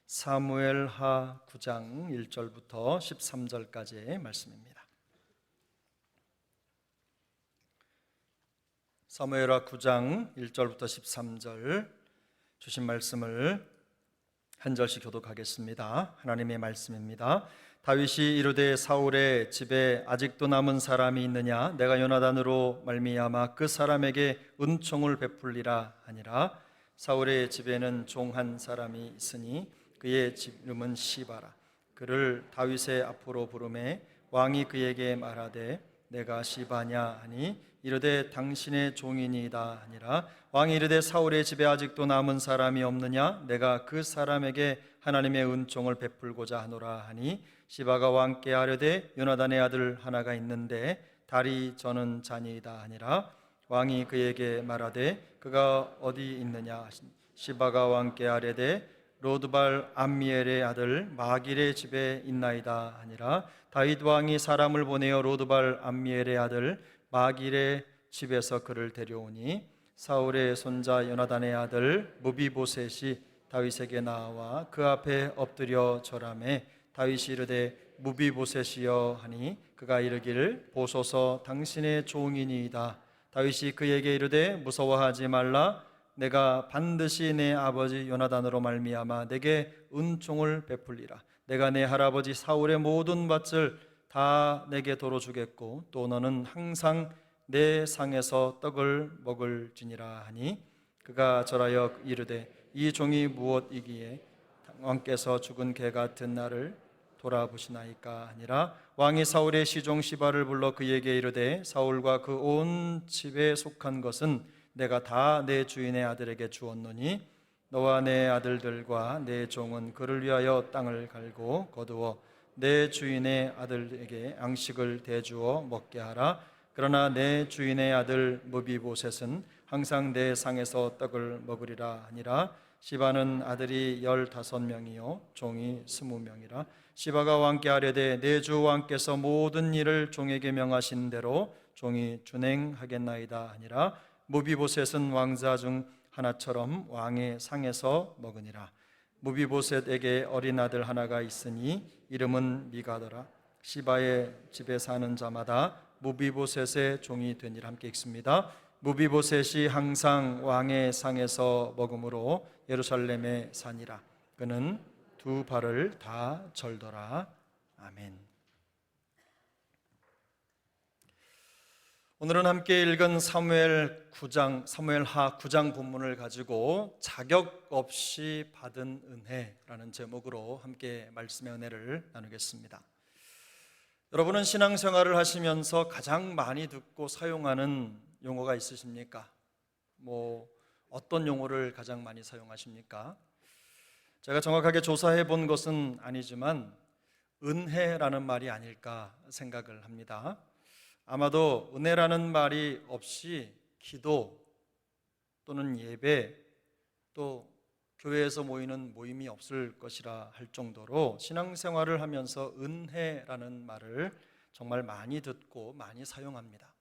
사무엘하 9장 1절부터 13절까지의 말씀입니다. 사무엘하 9장 1절부터 13절 주신 말씀을 한 절씩 교독하겠습니다. 하나님의 말씀입니다. 다윗이 이르되 사울의 집에 아직도 남은 사람이 있느냐? 내가 요나단으로 말미암아 그 사람에게 은총을 베풀리라 하니라. 사울의 집에는 종 한 사람이 있으니 그의 집 이름은 시바라. 그를 다윗의 앞으로 부르매 왕이 그에게 말하되 내가 시바냐 하니 이르되 당신의 종이니이다 하니라. 왕이 이르되 사울의 집에 아직도 남은 사람이 없느냐? 내가 그 사람에게 하나님의 은총을 베풀고자 하노라 하니 시바가 왕께 아뢰되 요나단의 아들 하나가 있는데 다리 저는 자니이다 하니라. 왕이 그에게 말하되 그가 어디 있느냐? 시바가 왕께 아뢰되 로드발 암미엘의 아들 마길의 집에 있나이다 하니라. 다윗 왕이 사람을 보내어 로드발 암미엘의 아들 마길의 집에서 그를 데려오니 사울의 손자 요나단의 아들 무비보셋이 다윗에게 나와 그 앞에 엎드려 절하매 다윗이 이르되 무비보셋이여 하니 그가 이르기를 보소서 당신의 종이니이다. 다윗이 그에게 이르되 무서워하지 말라. 내가 반드시 내 아버지 요나단으로 말미암아 내게 은총을 베풀리라. 내가 내 할아버지 사울의 모든 밭을 다 내게 도로 주겠고 또 너는 항상 내 상에서 떡을 먹을지니라 하니 그가 절하여 이르되 이 종이 무엇이기에 왕께서 죽은 개 같은 나를 돌아보시나이까 하니라. 왕이 사울의 시종 시바를 불러 그에게 이르되 사울과 그 온 집에 속한 것은 내가 다 내 주인의 아들에게 주었노니 너와 내 아들들과 내 종은 그를 위하여 땅을 갈고 거두어 내 주인의 아들에게 양식을 대주어 먹게 하라. 그러나 내 주인의 아들 무비보셋은 항상 내 상에서 떡을 먹으리라 하니라. 시바는 아들이 15명이요 종이 20명이라. 시바가 왕께 아뢰되 내 주 왕께서 모든 일을 종에게 명하신 대로 종이 준행하겠나이다 하니라. 무비보셋은 왕자 중 하나처럼 왕의 상에서 먹으니라. 무비보셋에게 어린 아들 하나가 있으니 이름은 미가더라. 시바의 집에 사는 자마다 무비보셋의 종이 되니라. 함께 읽습니다. 무비보셋이 항상 왕의 상에서 먹음으로 예루살렘에 사니라. 그는 두 발을 다 절더라. 아멘. 오늘은 함께 읽은 사무엘하 9장 본문을 가지고 자격 없이 받은 은혜라는 제목으로 함께 말씀의 은혜를 나누겠습니다. 여러분은 신앙생활을 하시면서 가장 많이 듣고 사용하는 용어가 있으십니까? 어떤 용어를 가장 많이 사용하십니까? 제가 정확하게 조사해 본 것은 아니지만 은혜라는 말이 아닐까 생각을 합니다. 아마도 은혜라는 말이 없이 기도 또는 예배 또 교회에서 모이는 모임이 없을 것이라 할 정도로 신앙생활을 하면서 은혜라는 말을 정말 많이 듣고 많이 사용합니다.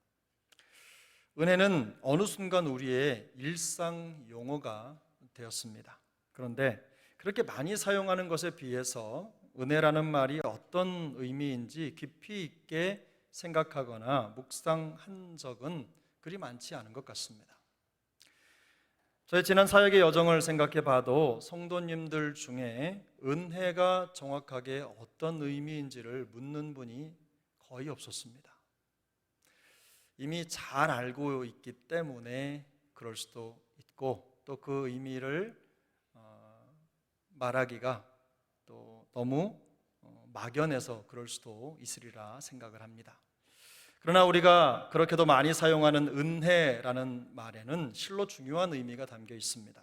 은혜는 어느 순간 우리의 일상 용어가 되었습니다. 그런데 그렇게 많이 사용하는 것에 비해서 은혜라는 말이 어떤 의미인지 깊이 있게 생각하거나 묵상한 적은 그리 많지 않은 것 같습니다. 저희 지난 사역의 여정을 생각해 봐도 성도님들 중에 은혜가 정확하게 어떤 의미인지를 묻는 분이 거의 없었습니다. 이미 잘 알고 있기 때문에 그럴 수도 있고 또 그 의미를 말하기가 또 너무 막연해서 그럴 수도 있으리라 생각을 합니다. 그러나 우리가 그렇게도 많이 사용하는 은혜라는 말에는 실로 중요한 의미가 담겨 있습니다.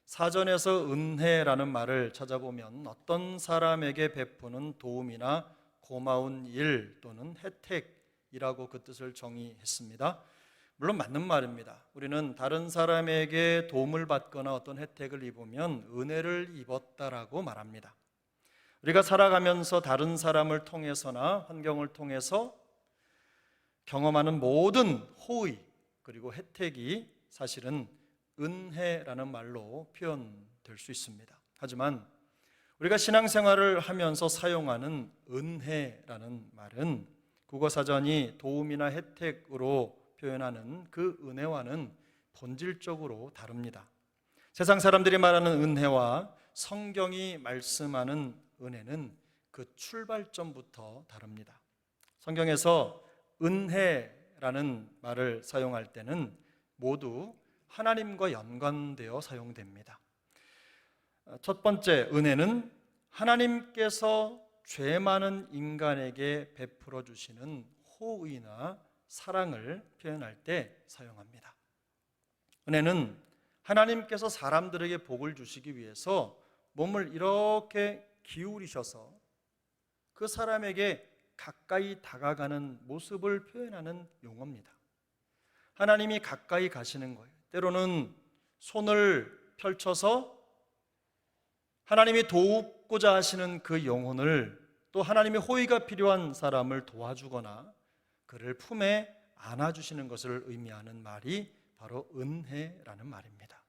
사전에서 은혜라는 말을 찾아보면 어떤 사람에게 베푸는 도움이나 고마운 일 또는 혜택이라고 그 뜻을 정의했습니다. 물론 맞는 말입니다. 우리는 다른 사람에게 도움을 받거나 어떤 혜택을 입으면 은혜를 입었다라고 말합니다. 우리가 살아가면서 다른 사람을 통해서나 환경을 통해서 경험하는 모든 호의 그리고 혜택이 사실은 은혜라는 말로 표현될 수 있습니다. 하지만 우리가 신앙생활을 하면서 사용하는 은혜라는 말은 국어사전이 도움이나 혜택으로 표현하는 그 은혜와는 본질적으로 다릅니다. 세상 사람들이 말하는 은혜와 성경이 말씀하는 은혜는 그 출발점부터 다릅니다. 성경에서 은혜라는 말을 사용할 때는 모두 하나님과 연관되어 사용됩니다. 첫 번째, 은혜는 하나님께서 죄 많은 인간에게 베풀어 주시는 호의나 사랑을 표현할 때 사용합니다. 은혜는 하나님께서 사람들에게 복을 주시기 위해서 몸을 이렇게 기울이셔서 그 사람에게 가까이 다가가는 모습을 표현하는 용어입니다. 하나님이 가까이 가시는 거예요. 때로는 손을 펼쳐서 하나님이 돕고자 하시는 그 영혼을, 또 하나님의 호의가 필요한 사람을 도와주거나 그를 품에 안아주시는 것을 의미하는 말이 바로 은혜라는 말입니다.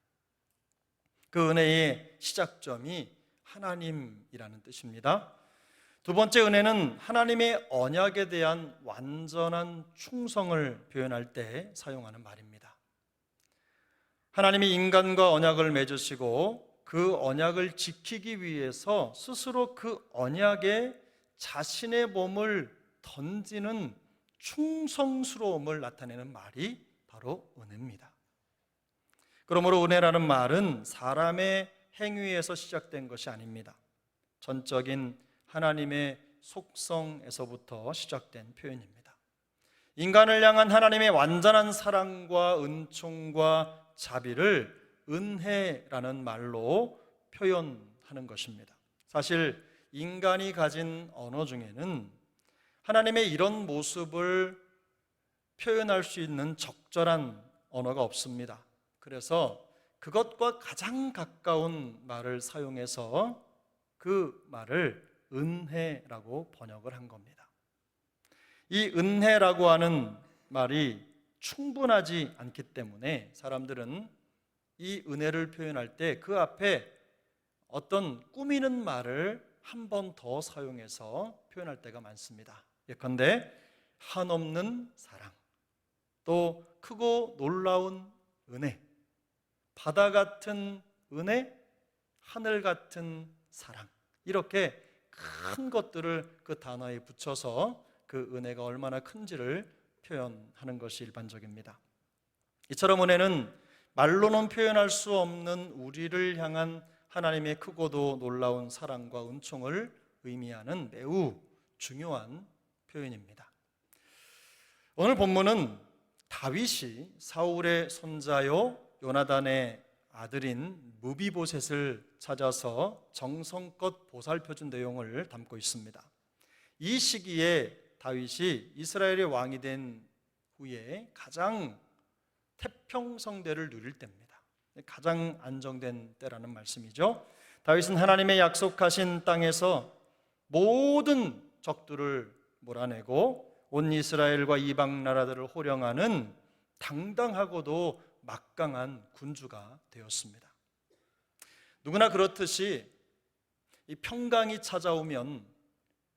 그 은혜의 시작점이 하나님이라는 뜻입니다. 두 번째, 은혜는 하나님의 언약에 대한 완전한 충성을 표현할 때 사용하는 말입니다. 하나님이 인간과 언약을 맺으시고 그 언약을 지키기 위해서 스스로 그 언약에 자신의 몸을 던지는 충성스러움을 나타내는 말이 바로 은혜입니다. 그러므로 은혜라는 말은 사람의 행위에서 시작된 것이 아닙니다. 전적인 하나님의 속성에서부터 시작된 표현입니다. 인간을 향한 하나님의 완전한 사랑과 은총과 자비를 은혜라는 말로 표현하는 것입니다. 사실 인간이 가진 언어 중에는 하나님의 이런 모습을 표현할 수 있는 적절한 언어가 없습니다. 그래서 그것과 가장 가까운 말을 사용해서 그 말을 은혜라고 번역을 한 겁니다. 이 은혜라고 하는 말이 충분하지 않기 때문에 사람들은 이 은혜를 표현할 때 그 앞에 어떤 꾸미는 말을 한 번 더 사용해서 표현할 때가 많습니다. 예컨대 한없는 사랑, 또 크고 놀라운 은혜, 바다 같은 은혜, 하늘 같은 사랑, 이렇게 큰 것들을 그 단어에 붙여서 그 은혜가 얼마나 큰지를 표현하는 것이 일반적입니다. 이처럼 은혜는 말로는 표현할 수 없는 우리를 향한 하나님의 크고도 놀라운 사랑과 은총을 의미하는 매우 중요한 표현입니다. 오늘 본문은 다윗이 사울의 손자요 요나단의 아들인 무비보셋을 찾아서 정성껏 보살펴준 내용을 담고 있습니다. 이 시기에 다윗이 이스라엘의 왕이 된 후에 가장 태평성대를 누릴 때입니다. 가장 안정된 때라는 말씀이죠. 다윗은 하나님의 약속하신 땅에서 모든 적들을 몰아내고 온 이스라엘과 이방 나라들을 호령하는 당당하고도 막강한 군주가 되었습니다. 누구나 그렇듯이 이 평강이 찾아오면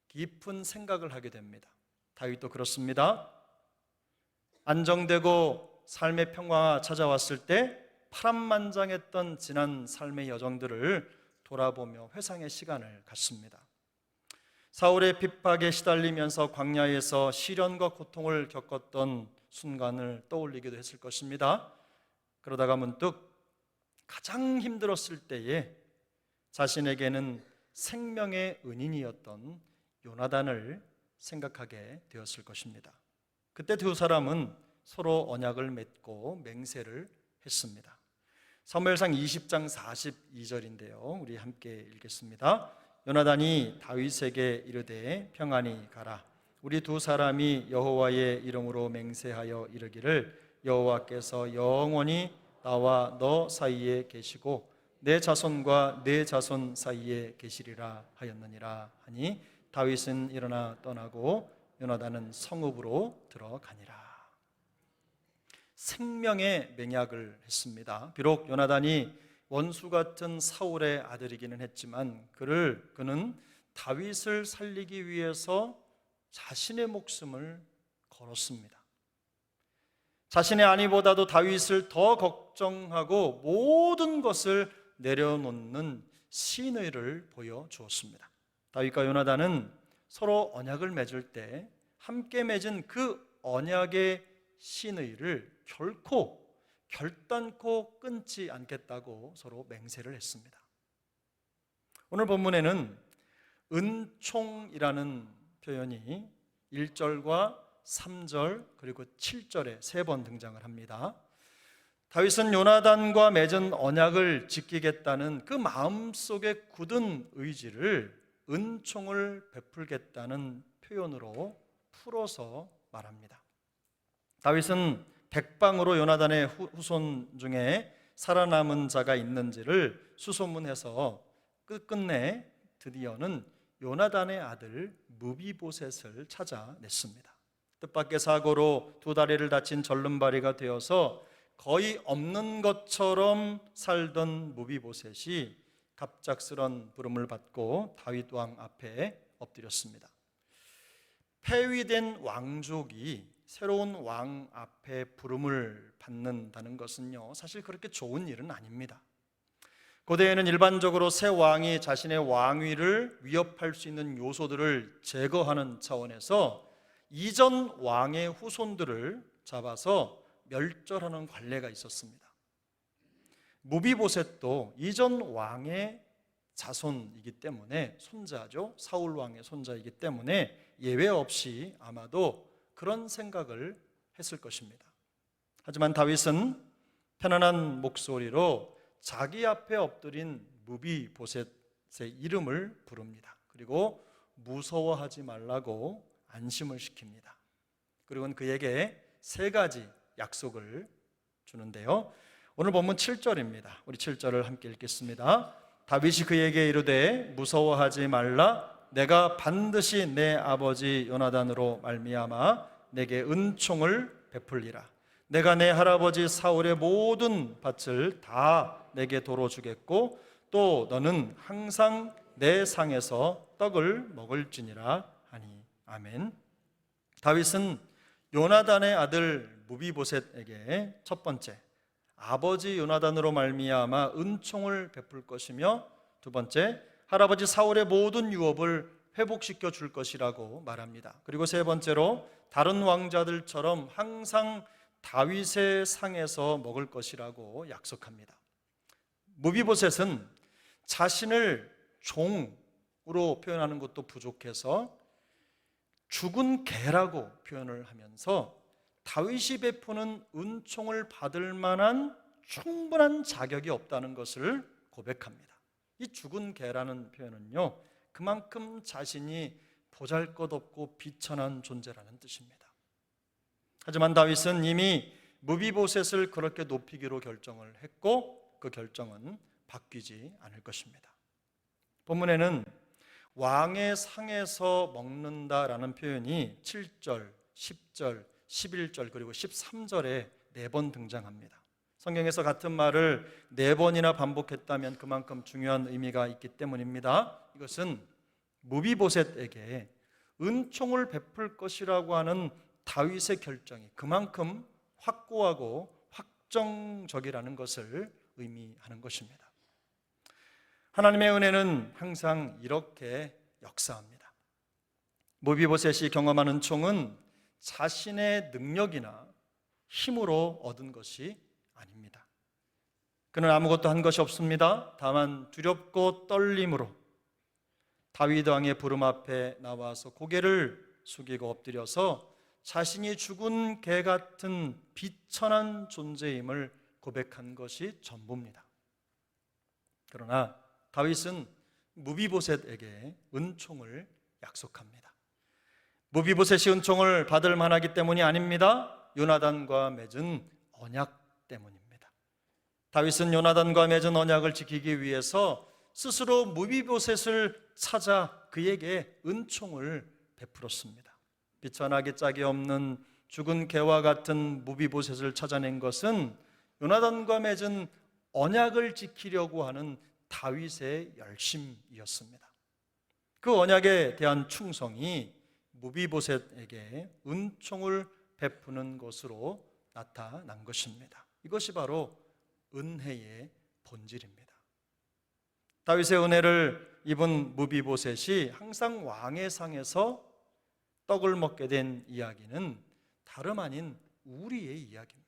깊은 생각을 하게 됩니다. 다윗도 그렇습니다. 안정되고 삶의 평화가 찾아왔을 때 파란만장했던 지난 삶의 여정들을 돌아보며 회상의 시간을 갖습니다. 사울의 핍박에 시달리면서 광야에서 시련과 고통을 겪었던 순간을 떠올리기도 했을 것입니다. 그러다가 문득 가장 힘들었을 때에 자신에게는 생명의 은인이었던 요나단을 생각하게 되었을 것입니다. 그때 두 사람은 서로 언약을 맺고 맹세를 했습니다. 사무엘상 20장 42절인데요. 우리 함께 읽겠습니다. 요나단이 다윗에게 이르되 평안히 가라. 우리 두 사람이 여호와의 이름으로 맹세하여 이르기를 여호와께서 영원히 나와 너 사이에 계시고 내 자손과 내 자손 사이에 계시리라 하였느니라 하니 다윗은 일어나 떠나고 요나단은 성읍으로 들어가니라. 생명의 맹약을 했습니다. 비록 요나단이 원수 같은 사울의 아들이기는 했지만 그는 다윗을 살리기 위해서 자신의 목숨을 걸었습니다. 자신의 아내보다도 다윗을 더 걱정하고 모든 것을 내려놓는 신의를 보여주었습니다. 다윗과 요나단은 서로 언약을 맺을 때 함께 맺은 그 언약의 신의를 결단코 끊지 않겠다고 서로 맹세를 했습니다. 오늘 본문에는 은총이라는 표현이 1절과 3절 그리고 7절에 3번 등장을 합니다. 다윗은 요나단과 맺은 언약을 지키겠다는 그 마음속에 굳은 의지를 은총을 베풀겠다는 표현으로 풀어서 말합니다. 다윗은 백방으로 요나단의 후손 중에 살아남은 자가 있는지를 수소문해서 끝끝내 드디어는 요나단의 아들 무비보셋을 찾아냈습니다. 뜻밖의 사고로 2다리를 다친 절름발이가 되어서 거의 없는 것처럼 살던 무비보셋이 갑작스런 부름을 받고 다윗 왕 앞에 엎드렸습니다. 폐위된 왕족이 새로운 왕 앞에 부름을 받는다는 것은요, 사실 그렇게 좋은 일은 아닙니다. 고대에는 일반적으로 새 왕이 자신의 왕위를 위협할 수 있는 요소들을 제거하는 차원에서 이전 왕의 후손들을 잡아서 멸절하는 관례가 있었습니다. 무비보셋도 이전 왕의 자손이기 때문에, 손자죠, 사울 왕의 손자이기 때문에 예외 없이 아마도 그런 생각을 했을 것입니다. 하지만 다윗은 편안한 목소리로 자기 앞에 엎드린 무비보셋의 이름을 부릅니다. 그리고 무서워하지 말라고 안심을 시킵니다. 그리고는 그에게 3가지 약속을 주는데요, 오늘 본문 7절입니다. 우리 7절을 함께 읽겠습니다. 다윗이 그에게 이르되 무서워하지 말라. 내가 반드시 내 아버지 요나단으로 말미암아 내게 은총을 베풀리라. 내가 내 할아버지 사울의 모든 밭을 다 내게 도로 주겠고 또 너는 항상 내 상에서 떡을 먹을지니라 하니. 아멘. 다윗은 요나단의 아들 무비보셋에게 첫 번째, 아버지 요나단으로 말미암아 은총을 베풀 것이며, 두 번째, 할아버지 사울의 모든 유업을 회복시켜 줄 것이라고 말합니다. 그리고 세 번째로 다른 왕자들처럼 항상 다윗의 상에서 먹을 것이라고 약속합니다. 무비보셋은 자신을 종으로 표현하는 것도 부족해서 죽은 개라고 표현을 하면서 다윗이 베푸는 은총을 받을 만한 충분한 자격이 없다는 것을 고백합니다. 이 죽은 개라는 표현은요, 그만큼 자신이 보잘것없고 비천한 존재라는 뜻입니다. 하지만 다윗은 이미 무비보셋을 그렇게 높이기로 결정을 했고 그 결정은 바뀌지 않을 것입니다. 본문에는 왕의 상에서 먹는다라는 표현이 7절, 10절, 11절 그리고 13절에 4번 등장합니다. 성경에서 같은 말을 4번이나 반복했다면 그만큼 중요한 의미가 있기 때문입니다. 이것은 무비보셋에게 은총을 베풀 것이라고 하는 다윗의 결정이 그만큼 확고하고 확정적이라는 것을 의미하는 것입니다. 하나님의 은혜는 항상 이렇게 역사합니다. 무비보셋이 경험한 은총은 자신의 능력이나 힘으로 얻은 것이 아닙니다. 그는 아무것도 한 것이 없습니다. 다만 두렵고 떨림으로 다윗 왕의 부름 앞에 나와서 고개를 숙이고 엎드려서 자신이 죽은 개 같은 비천한 존재임을 고백한 것이 전부입니다. 그러나 다윗은 무비보셋에게 은총을 약속합니다. 무비보셋이 은총을 받을 만하기 때문이 아닙니다. 요나단과 맺은 언약 때문입니다. 다윗은 요나단과 맺은 언약을 지키기 위해서 스스로 무비보셋을 찾아 그에게 은총을 베풀었습니다. 비천하게 짝이 없는 죽은 개와 같은 무비보셋을 찾아낸 것은 요나단과 맺은 언약을 지키려고 하는 다윗의 열심이었습니다. 그 언약에 대한 충성이 무비보셋에게 은총을 베푸는 것으로 나타난 것입니다. 이것이 바로 은혜의 본질입니다. 다윗의 은혜를 입은 무비보셋이 항상 왕의 상에서 떡을 먹게 된 이야기는 다름 아닌 우리의 이야기입니다.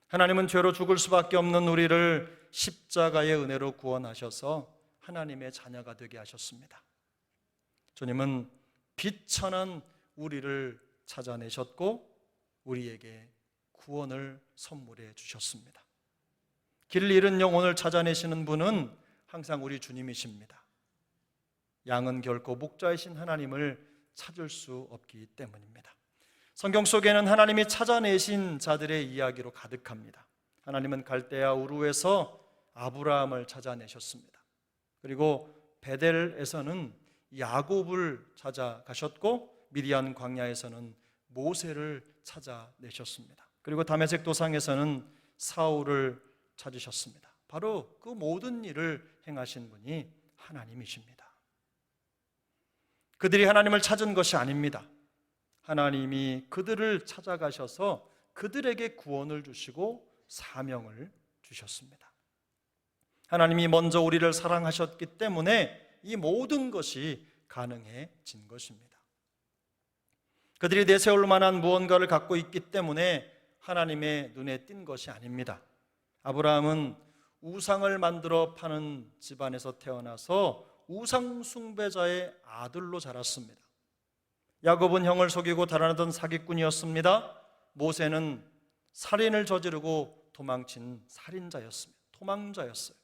하나님은 죄로 죽을 수밖에 없는 우리를 십자가의 은혜로 구원하셔서 하나님의 자녀가 되게 하셨습니다. 주님은 비천한 우리를 찾아내셨고 우리에게 구원을 선물해 주셨습니다. 길을 잃은 영혼을 찾아내시는 분은 항상 우리 주님이십니다. 양은 결코 목자이신 하나님을 찾을 수 없기 때문입니다. 성경 속에는 하나님이 찾아내신 자들의 이야기로 가득합니다. 하나님은 갈대아 우르에서 아브라함을 찾아내셨습니다. 그리고 베델에서는 야곱을 찾아가셨고 미디안 광야에서는 모세를 찾아내셨습니다. 그리고 다메섹 도상에서는 사울을 찾으셨습니다. 바로 그 모든 일을 행하신 분이 하나님이십니다. 그들이 하나님을 찾은 것이 아닙니다. 하나님이 그들을 찾아가셔서 그들에게 구원을 주시고 사명을 주셨습니다. 하나님이 먼저 우리를 사랑하셨기 때문에 이 모든 것이 가능해진 것입니다. 그들이 내세울 만한 무언가를 갖고 있기 때문에 하나님의 눈에 띈 것이 아닙니다. 아브라함은 우상을 만들어 파는 집안에서 태어나서 우상 숭배자의 아들로 자랐습니다. 야곱은 형을 속이고 달아나던 사기꾼이었습니다. 모세는 살인을 저지르고 도망친 살인자였습니다. 도망자였어요.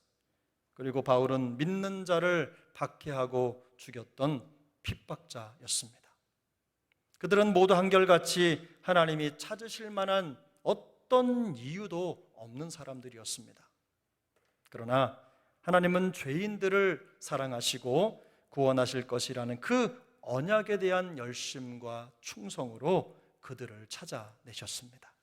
그리고 바울은 믿는 자를 박해하고 죽였던 핍박자였습니다. 그들은 모두 한결같이 하나님이 찾으실 만한 어떤 이유도 없는 사람들이었습니다. 그러나 하나님은 죄인들을 사랑하시고 구원하실 것이라는 그 언약에 대한 열심과 충성으로 그들을 찾아내셨습니다.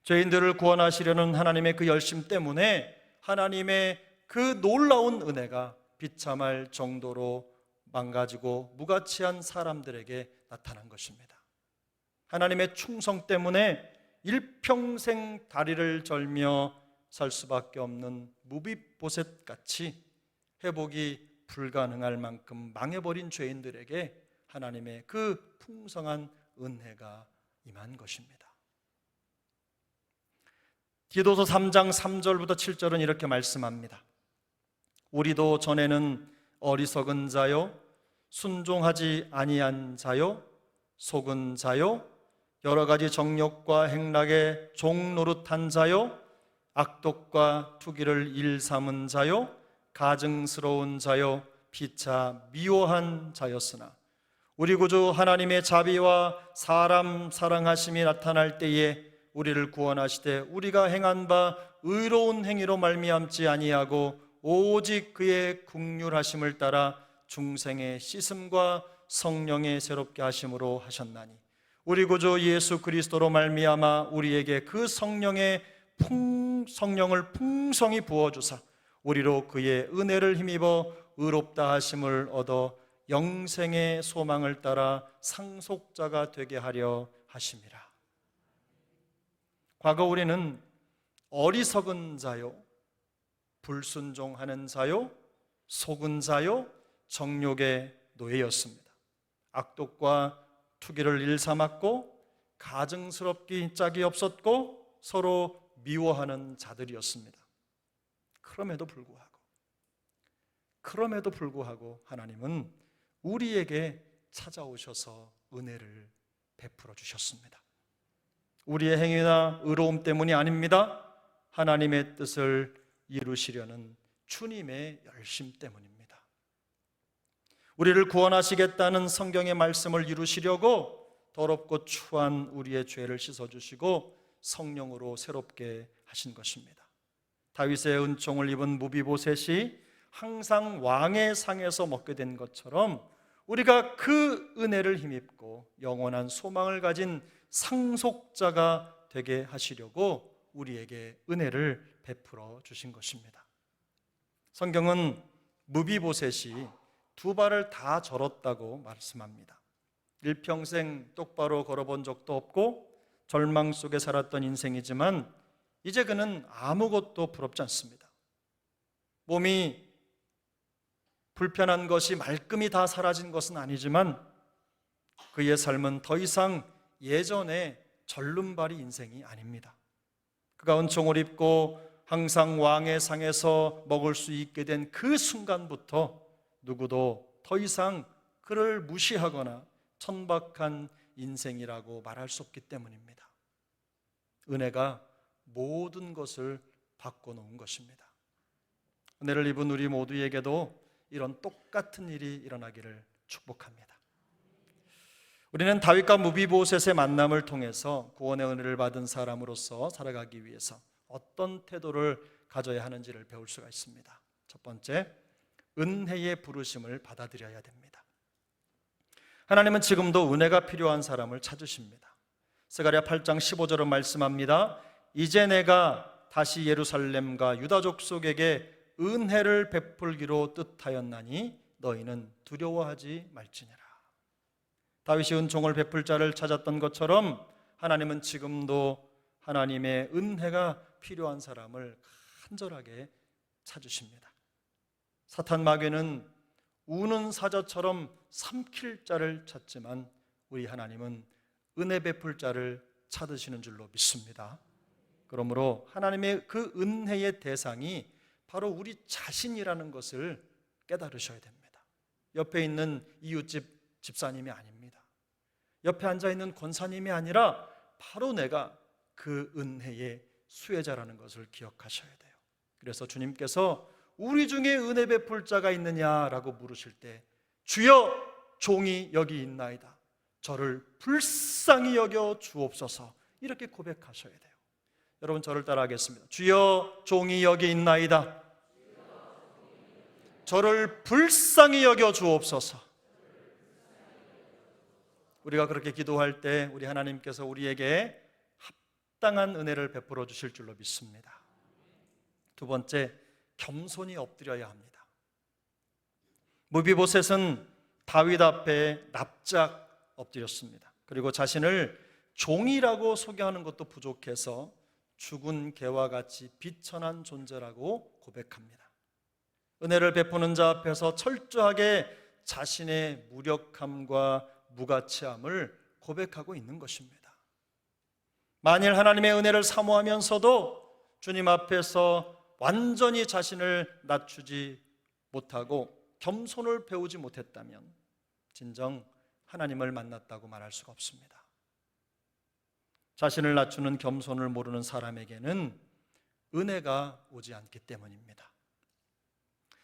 죄인들을 구원하시려는 하나님의 그 열심 때문에 하나님의 그 놀라운 은혜가 비참할 정도로 망가지고 무가치한 사람들에게 나타난 것입니다. 하나님의 충성 때문에 일평생 다리를 절며 살 수밖에 없는 무비보셋같이 회복이 불가능할 만큼 망해버린 죄인들에게 하나님의 그 풍성한 은혜가 임한 것입니다. 디도서 3장 3절부터 7절은 이렇게 말씀합니다. 우리도 전에는 어리석은 자요, 순종하지 아니한 자요, 속은 자요, 여러 가지 정욕과 행락에 종노릇한 자요, 악독과 투기를 일삼은 자요, 가증스러운 자요, 피차 미워한 자였으나 우리 구주 하나님의 자비와 사람 사랑하심이 나타날 때에 우리를 구원하시되 우리가 행한 바 의로운 행위로 말미암지 아니하고 오직 그의 긍휼하심을 따라 중생의 씻음과 성령의 새롭게 하심으로 하셨나니 우리 구주 예수 그리스도로 말미암아 우리에게 그 성령을 풍성히 부어주사 우리로 그의 은혜를 힘입어 의롭다 하심을 얻어 영생의 소망을 따라 상속자가 되게 하려 하심이라. 과거 우리는 어리석은 자요, 불순종하는 자요, 속은 자요, 정욕의 노예였습니다. 악독과 투기를 일삼았고 가증스럽기 짝이 없었고 서로 미워하는 자들이었습니다. 그럼에도 불구하고 하나님은 우리에게 찾아오셔서 은혜를 베풀어 주셨습니다. 우리의 행위나 의로움 때문이 아닙니다. 하나님의 뜻을 이루시려는 주님의 열심 때문입니다. 우리를 구원하시겠다는 성경의 말씀을 이루시려고 더럽고 추한 우리의 죄를 씻어주시고 성령으로 새롭게 하신 것입니다. 다윗의 은총을 입은 무비보셋이 항상 왕의 상에서 먹게 된 것처럼 우리가 그 은혜를 힘입고 영원한 소망을 가진 상속자가 되게 하시려고 우리에게 은혜를 베풀어 주신 것입니다. 성경은 무비보셋이 두 발을 다 절었다고 말씀합니다. 일평생 똑바로 걸어본 적도 없고 절망 속에 살았던 인생이지만 이제 그는 아무것도 부럽지 않습니다. 몸이 불편한 것이 말끔히 다 사라진 것은 아니지만 그의 삶은 더 이상 예전의 절름발이 인생이 아닙니다. 그가 은총을 입고 항상 왕의 상에서 먹을 수 있게 된 그 순간부터 누구도 더 이상 그를 무시하거나 천박한 인생이라고 말할 수 없기 때문입니다. 은혜가 모든 것을 바꿔놓은 것입니다. 은혜를 입은 우리 모두에게도 이런 똑같은 일이 일어나기를 축복합니다. 우리는 다윗과 무비보셋의 만남을 통해서 구원의 은혜를 받은 사람으로서 살아가기 위해서 어떤 태도를 가져야 하는지를 배울 수가 있습니다. 첫 번째, 은혜의 부르심을 받아들여야 됩니다. 하나님은 지금도 은혜가 필요한 사람을 찾으십니다. 스가랴 8장 15절은 말씀합니다. 이제 내가 다시 예루살렘과 유다 족속에게 은혜를 베풀기로 뜻하였나니 너희는 두려워하지 말지니라. 다윗이 은총을 베풀 자를 찾았던 것처럼 하나님은 지금도 하나님의 은혜가 필요한 사람을 간절하게 찾으십니다. 사탄 마귀는 우는 사자처럼 삼킬 자를 찾지만 우리 하나님은 은혜 베풀 자를 찾으시는 줄로 믿습니다. 그러므로 하나님의 그 은혜의 대상이 바로 우리 자신이라는 것을 깨달으셔야 됩니다. 옆에 있는 이웃집 집사님이 아닙니다. 옆에 앉아있는 권사님이 아니라 바로 내가 그 은혜의 수혜자라는 것을 기억하셔야 돼요. 그래서 주님께서 우리 중에 은혜 베풀 자가 있느냐라고 물으실 때 주여 종이 여기 있나이다. 저를 불쌍히 여겨 주옵소서. 이렇게 고백하셔야 돼요. 여러분 저를 따라 하겠습니다. 주여 종이 여기 있나이다. 저를 불쌍히 여겨 주옵소서. 우리가 그렇게 기도할 때 우리 하나님께서 우리에게 합당한 은혜를 베풀어 주실 줄로 믿습니다. 두 번째, 겸손히 엎드려야 합니다. 무비보셋은 다윗 앞에 납작 엎드렸습니다. 그리고 자신을 종이라고 소개하는 것도 부족해서 죽은 개와 같이 비천한 존재라고 고백합니다. 은혜를 베푸는 자 앞에서 철저하게 자신의 무력함과 무가치함을 고백하고 있는 것입니다. 만일 하나님의 은혜를 사모하면서도 주님 앞에서 완전히 자신을 낮추지 못하고 겸손을 배우지 못했다면 진정 하나님을 만났다고 말할 수가 없습니다. 자신을 낮추는 겸손을 모르는 사람에게는 은혜가 오지 않기 때문입니다.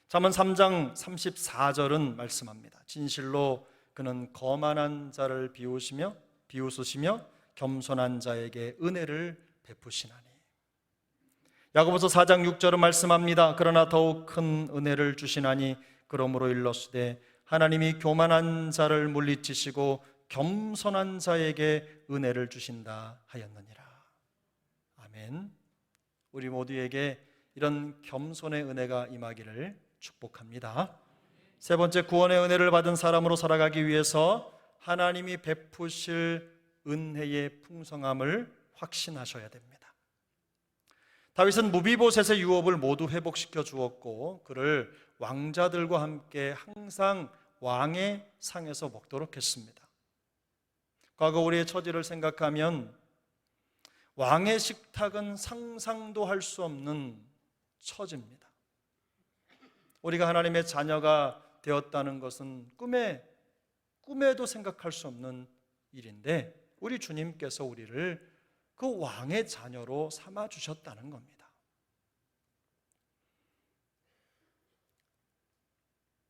잠언 3장 34절은 말씀합니다. 진실로 그는 거만한 자를 비웃으시며 겸손한 자에게 은혜를 베푸시나니. 야고보서 4장 6절은 말씀합니다. 그러나 더욱 큰 은혜를 주시나니 그러므로 일러스되 하나님이 교만한 자를 물리치시고 겸손한 자에게 은혜를 주신다 하였느니라. 아멘. 우리 모두에게 이런 겸손의 은혜가 임하기를 축복합니다. 세 번째, 구원의 은혜를 받은 사람으로 살아가기 위해서 하나님이 베푸실 은혜의 풍성함을 확신하셔야 됩니다. 다윗은 무비보셋의 유업을 모두 회복시켜 주었고 그를 왕자들과 함께 항상 왕의 상에서 먹도록 했습니다. 과거 우리의 처지를 생각하면 왕의 식탁은 상상도 할 수 없는 처지입니다. 우리가 하나님의 자녀가 되었다는 것은 꿈에도 생각할 수 없는 일인데 우리 주님께서 우리를 그 왕의 자녀로 삼아주셨다는 겁니다.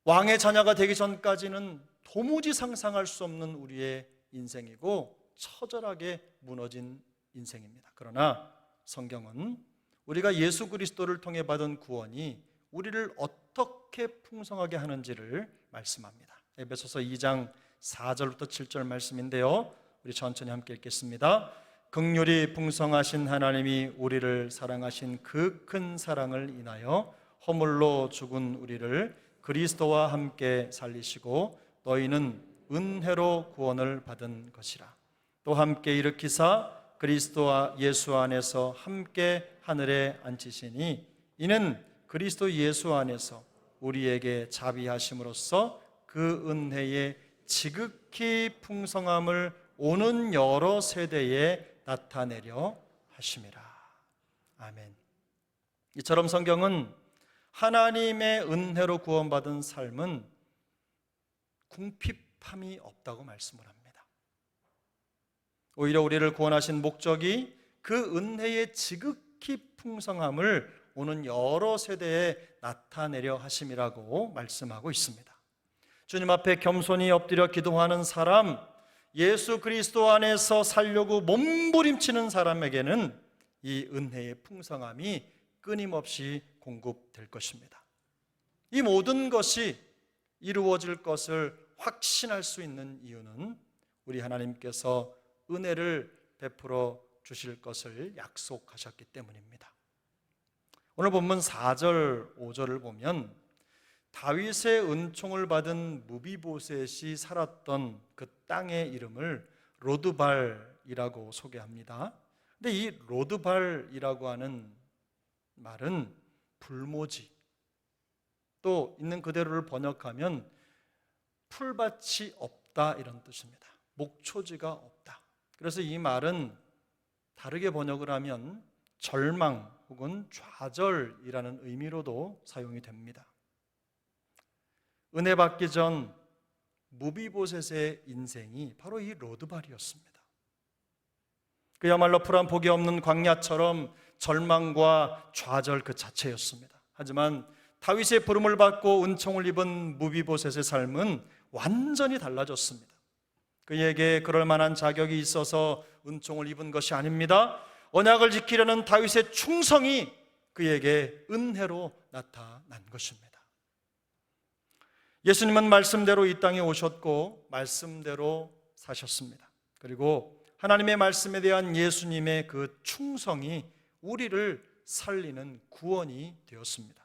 왕의 자녀가 되기 전까지는 도무지 상상할 수 없는 우리의 인생이고 처절하게 무너진 인생입니다. 그러나 성경은 우리가 예수 그리스도를 통해 받은 구원이 우리를 어떻게 풍성하게 하는지를 말씀합니다. 에베소서 2장 4절부터 7절 말씀인데요, 우리 천천히 함께 읽겠습니다. 긍휼이 풍성하신 하나님이 우리를 사랑하신 그 큰 사랑을 인하여 허물로 죽은 우리를 그리스도와 함께 살리시고 너희는 은혜로 구원을 받은 것이라. 또 함께 일으키사 그리스도와 예수 안에서 함께 하늘에 앉히시니 이는 그리스도 예수 안에서 우리에게 자비하심으로써 그 은혜의 지극히 풍성함을 오는 여러 세대에 나타내려 하심이라. 아멘. 이처럼 성경은 하나님의 은혜로 구원받은 삶은 궁핍함이 없다고 말씀을 합니다. 오히려 우리를 구원하신 목적이 그 은혜의 지극히 풍성함을 오는 여러 세대에 나타내려 하심이라고 말씀하고 있습니다. 주님 앞에 겸손히 엎드려 기도하는 사람, 예수 그리스도 안에서 살려고 몸부림치는 사람에게는 이 은혜의 풍성함이 끊임없이 공급될 것입니다. 이 모든 것이 이루어질 것을 확신할 수 있는 이유는 우리 하나님께서 은혜를 베풀어 주실 것을 약속하셨기 때문입니다. 오늘 본문 4절, 5절을 보면 다윗의 은총을 받은 무비보셋이 살았던 그 땅의 이름을 로드발이라고 소개합니다. 근데 이 로드발이라고 하는 말은 불모지, 또 있는 그대로를 번역하면 풀밭이 없다 이런 뜻입니다. 목초지가 없다. 그래서 이 말은 다르게 번역을 하면 절망 혹은 좌절이라는 의미로도 사용이 됩니다. 은혜 받기 전 무비보셋의 인생이 바로 이 로드발이었습니다. 그야말로 풀한 폭이 없는 광야처럼 절망과 좌절 그 자체였습니다. 하지만 다윗의 부름을 받고 은총을 입은 무비보셋의 삶은 완전히 달라졌습니다. 그에게 그럴 만한 자격이 있어서 은총을 입은 것이 아닙니다. 언약을 지키려는 다윗의 충성이 그에게 은혜로 나타난 것입니다. 예수님은 말씀대로 이 땅에 오셨고 말씀대로 사셨습니다. 그리고 하나님의 말씀에 대한 예수님의 그 충성이 우리를 살리는 구원이 되었습니다.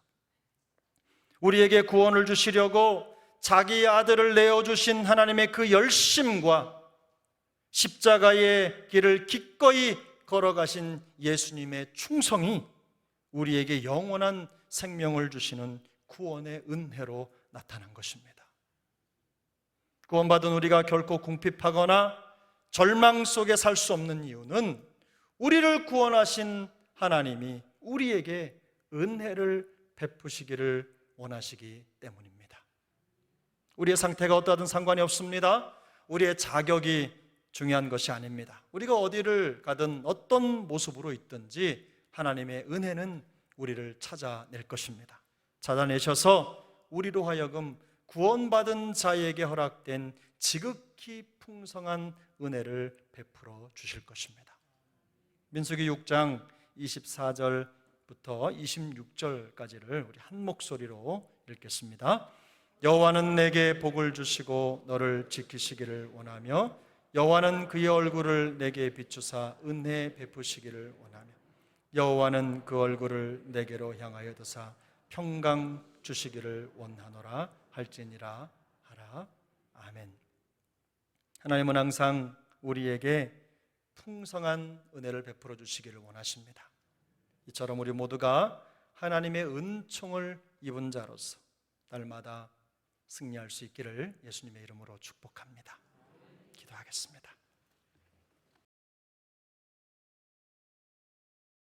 우리에게 구원을 주시려고 자기 아들을 내어주신 하나님의 그 열심과 십자가의 길을 기꺼이 걸어가신 예수님의 충성이 우리에게 영원한 생명을 주시는 구원의 은혜로 나타난 것입니다. 구원받은 우리가 결코 궁핍하거나 절망 속에 살 수 없는 이유는 우리를 구원하신 하나님이 우리에게 은혜를 베푸시기를 원하시기 때문입니다. 우리의 상태가 어떠하든 상관이 없습니다. 우리의 자격이 중요한 것이 아닙니다. 우리가 어디를 가든 어떤 모습으로 있든지 하나님의 은혜는 우리를 찾아낼 것입니다. 찾아내셔서 우리로 하여금 구원받은 자에게 허락된 지극히 풍성한 은혜를 베풀어 주실 것입니다. 민수기 6장 24절부터 26절까지를 우리 한 목소리로 읽겠습니다. 여호와는 내게 복을 주시고 너를 지키시기를 원하며 여호와는 그의 얼굴을 내게 비추사 은혜 베푸시기를 원하며 여호와는 그 얼굴을 내게로 향하여 드사 평강 주시기를 원하노라 할지니라 하라. 아멘. 하나님은 항상 우리에게 풍성한 은혜를 베풀어 주시기를 원하십니다. 이처럼 우리 모두가 하나님의 은총을 입은 자로서 날마다 승리할 수 있기를 예수님의 이름으로 축복합니다. 기도하겠습니다.